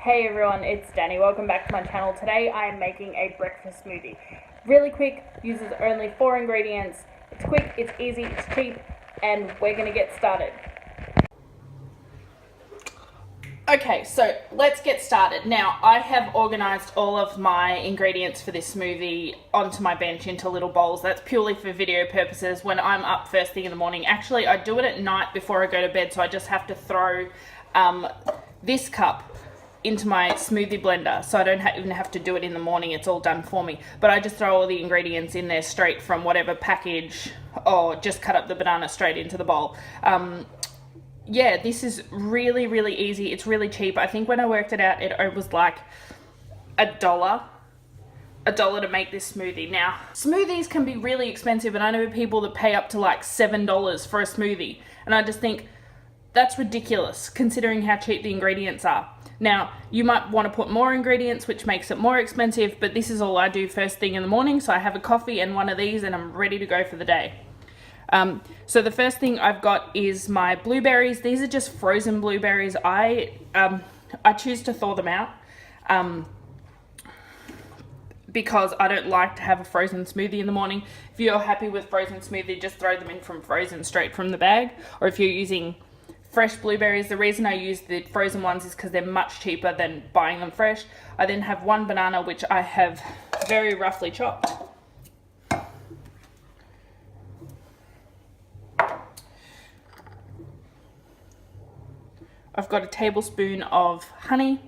Hey everyone, it's Danny. Welcome back to my channel. Today I am making a breakfast smoothie. Really quick, uses only 4 ingredients. It's quick, it's easy, it's cheap, and we're gonna get started. Okay, so let's get started. Now, I have organized all of my ingredients for this smoothie onto my bench into little bowls. That's purely for video purposes when I'm up first thing in the morning. Actually, I do it at night before I go to bed, so I just have to throw this cup into my smoothie blender, so I don't even have to do it in the morning. It's all done for me, but I just throw all the ingredients in there straight from whatever package, or just cut up the banana straight into the bowl. Yeah, this is really easy. It's really cheap. I think when I worked it out, it was like $1 to make this smoothie. Now, smoothies can be really expensive, and I know people that pay up to like $7 for a smoothie, and I just think that's ridiculous considering how cheap the ingredients are. Now, you might want to put more ingredients, which makes it more expensive, but this is all I do first thing in the morning. So I have a coffee and one of these and I'm ready to go for the day. So the first thing I've got is my blueberries. These are just frozen blueberries. I choose to thaw them out because I don't like to have a frozen smoothie in the morning. If you're happy with frozen smoothie, just throw them in from frozen straight from the bag. Or if you're using fresh blueberries, the reason I use the frozen ones is because they're much cheaper than buying them fresh. I then have one banana, which I have very roughly chopped. I've got a tablespoon of honey.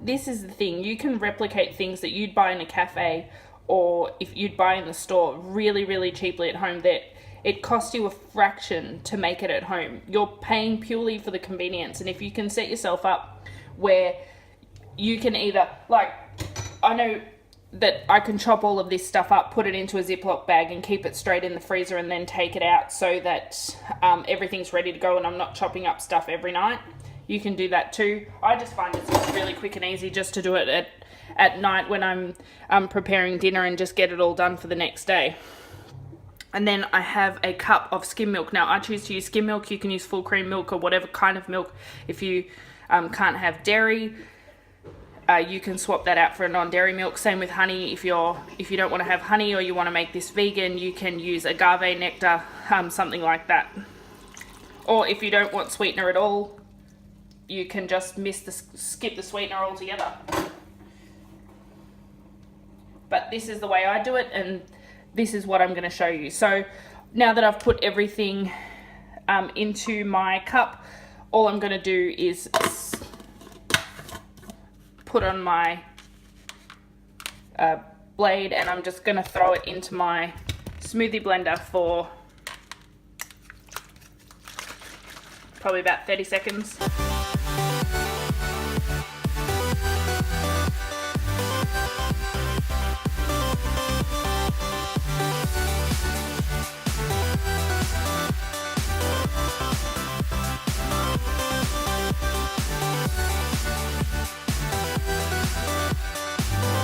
This is the thing, you can replicate things that you'd buy in a cafe or if you'd buy in the store really cheaply at home. That it costs you a fraction to make it at home. You're paying purely for the convenience, and if you can set yourself up where you can either, like, I know that I can chop all of this stuff up, put it into a Ziploc bag and keep it straight in the freezer and then take it out so that everything's ready to go and I'm not chopping up stuff every night. You can do that too. I just find it's really quick and easy just to do it at night when I'm preparing dinner and just get it all done for the next day. And then I have a cup of skim milk. Now, I choose to use skim milk. You can use full cream milk or whatever kind of milk. If you can't have dairy, you can swap that out for a non-dairy milk. Same with honey. If you don't want to have honey or you want to make this vegan, you can use agave nectar, something like that. Or if you don't want sweetener at all, you can just skip the sweetener altogether. But this is the way I do it, and this is what I'm going to show you. So now that I've put everything into my cup, all I'm going to do is put on my blade, and I'm just going to throw it into my smoothie blender for probably about 30 seconds.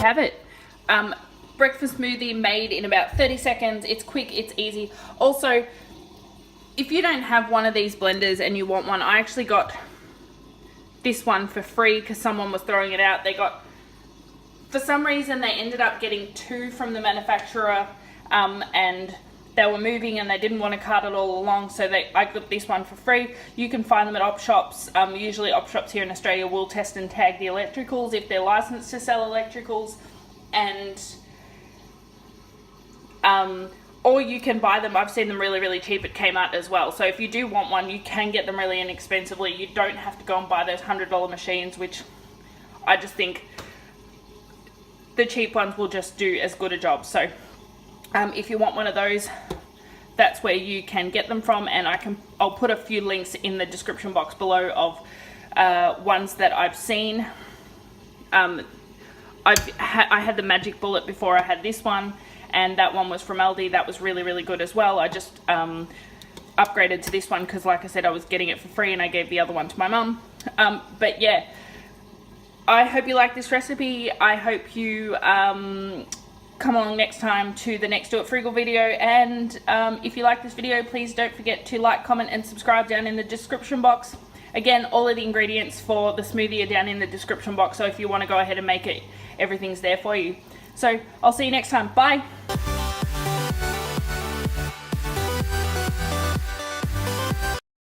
Have it. Breakfast smoothie made in about 30 seconds. It's quick, it's easy. Also, if you don't have one of these blenders and you want one, I actually got this one for free because someone was throwing it out. For some reason they ended up getting 2 from the manufacturer, and they were moving and they didn't want to cart it all along, so I got this one for free. You can find them at op shops. Usually op shops here in Australia will test and tag the electricals if they're licensed to sell electricals, and or you can buy them. I've seen them really cheap at Kmart as well. So if you do want one, you can get them really inexpensively. You don't have to go and buy those $100 machines, which I just think the cheap ones will just do as good a job. So if you want one of those, that's where you can get them from, and I'll put a few links in the description box below of ones that I've seen. I had the Magic Bullet before I had this one, and that one was from Aldi. That was really good as well. I just upgraded to this one because, like I said, I was getting it for free and I gave the other one to my mum. But yeah, I hope you like this recipe. I hope you come along next time to the next Do It Frugal video, and if you like this video, please don't forget to like, comment and subscribe down in the description box. Again, all of the ingredients for the smoothie are down in the description box, so if you want to go ahead and make it, everything's there for you. So I'll see you next time. Bye.